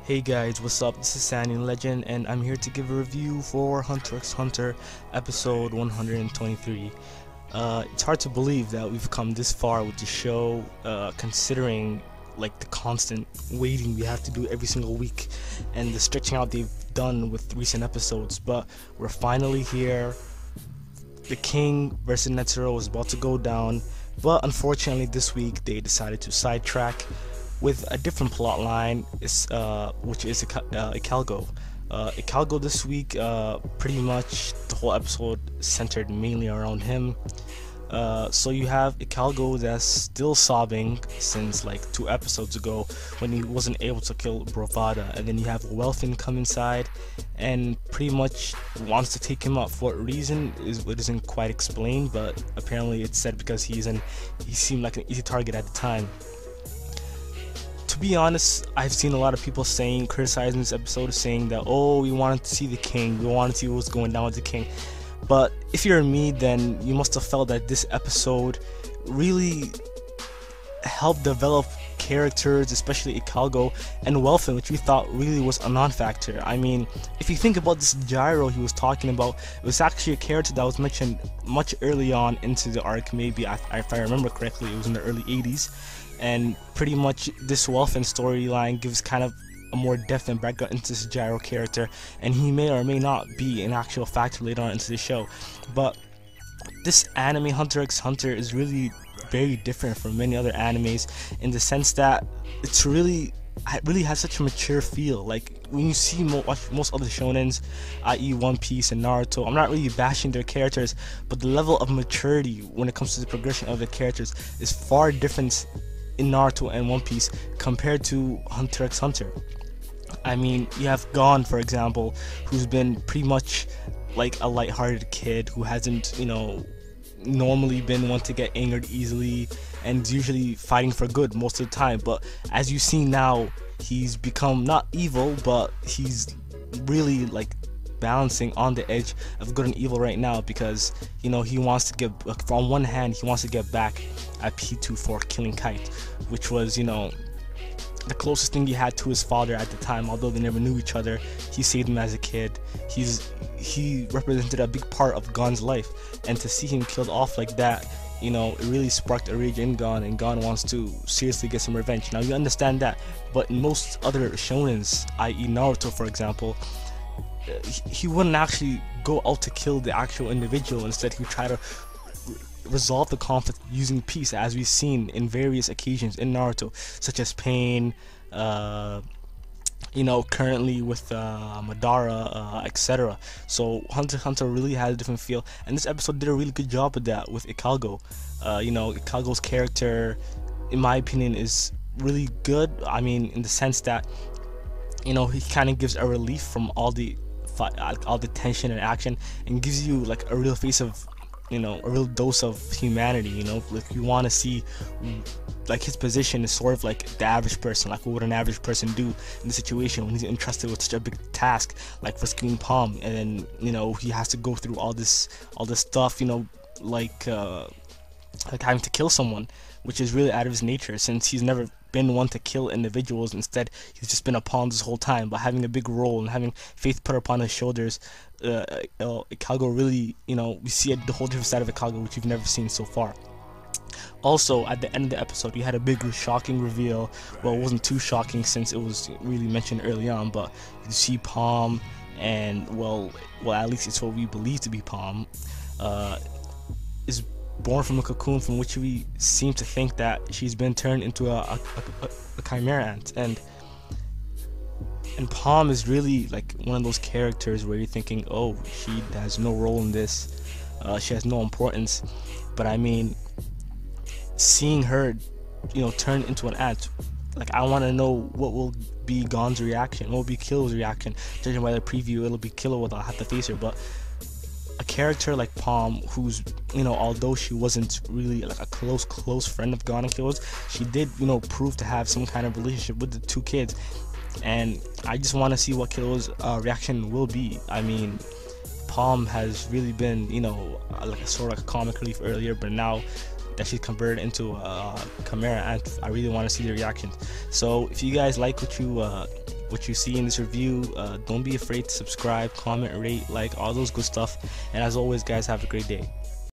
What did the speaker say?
Hey guys, what's up? This is Sandy Legend, and I'm here to give a review for Hunter x Hunter episode 123. It's hard to believe that we've come this far with the show, considering like the constant waiting we have to do every single week and the stretching out they've done with recent episodes. But we're finally here. The King versus Netero is about to go down, but unfortunately this week they decided to sidetrack with a different plot line, which is Ikalgo. Ikalgo this week, pretty much the whole episode centered mainly around him. So you have Ikalgo that's still sobbing since like 2 episodes ago when he wasn't able to kill Bravada, and then you have Welfin come inside and pretty much wants to take him up. For what reason it isn't quite explained, but apparently it's said because he seemed like an easy target at the time. To be honest, I've seen a lot of people criticizing this episode, saying that, oh, we wanted to see the King, we wanted to see what's going down with the King. But if you're me, then you must have felt that this episode really helped develop characters, especially Ikalgo and Welfin, which we thought really was a non-factor. I mean, if you think about this gyro he was talking about, it was actually a character that was mentioned much early on into the arc. Maybe, if I remember correctly, it was in the early 80s. And pretty much this Welfin storyline gives kind of a more depth and background into this gyro character, and he may or may not be an actual factor later on into the show. But this anime, Hunter x Hunter, is really very different from many other animes in the sense that it really has such a mature feel. Like when you see most other shonens, i.e. One Piece and Naruto, I'm not really bashing their characters, but the level of maturity when it comes to the progression of the characters is far different in Naruto and One Piece compared to Hunter x Hunter. I mean, you have Gon, for example, who's been pretty much like a lighthearted kid who hasn't, normally been one to get angered easily and is usually fighting for good most of the time. But as you see now, he's become not evil, but he's really like balancing on the edge of good and evil right now, because he wants to get, on one hand, he wants to get back at P2 for killing Kite, which was the closest thing he had to his father at the time. Although they never knew each other, he saved him as a kid. He represented a big part of Gon's life, and to see him killed off like that, it really sparked a rage in Gon, and Gon wants to seriously get some revenge. Now you understand that, but in most other shonens, i.e. Naruto for example, he wouldn't actually go out to kill the actual individual. Instead, he would try to resolve the conflict using peace, as we've seen in various occasions in Naruto, such as Pain, currently with Madara, etc. So Hunter x Hunter really had a different feel, and this episode did a really good job of that with Ikalgo. Ikalgo's character, in my opinion, is really good. I mean, in the sense that he kind of gives a relief from all the tension and action, and gives you like a real face of a real dose of humanity. Like you want to see, like, his position is sort of like the average person, like what would an average person do in the situation when he's entrusted with such a big task like rescuing Palm, and then he has to go through all this stuff, like having to kill someone, which is really out of his nature, since he's never been one to kill individuals. Instead, he's just been a pawn this whole time. But having a big role and having faith put upon his shoulders, Ikalgo really, we see the whole different side of Ikalgo, which we've never seen so far. Also, at the end of the episode, we had a big shocking reveal. Well, it wasn't too shocking since it was really mentioned early on, but you see Palm, and well, at least it's what we believe to be Palm, is born from a cocoon from which we seem to think that she's been turned into a chimera ant, and Palm is really like one of those characters where you're thinking, oh, she has no role in this, she has no importance. But I mean, seeing her turn into an ant, like, I want to know what will be Gon's reaction, what will be Killu's reaction. Judging by the preview, it'll be Killu without have to face her. But a character like Palm, who's although she wasn't really like a close friend of Gon and Killu's, she did prove to have some kind of relationship with the 2 kids, and I just want to see what Killu's reaction will be. I mean, Palm has really been like a sort of like a comic relief earlier, but now that she's converted into Chimera, and I really want to see the reactions. So if you guys like what you what you see in this review. Don't be afraid to subscribe, comment, rate, like, all those good stuff. And as always, guys, have a great day.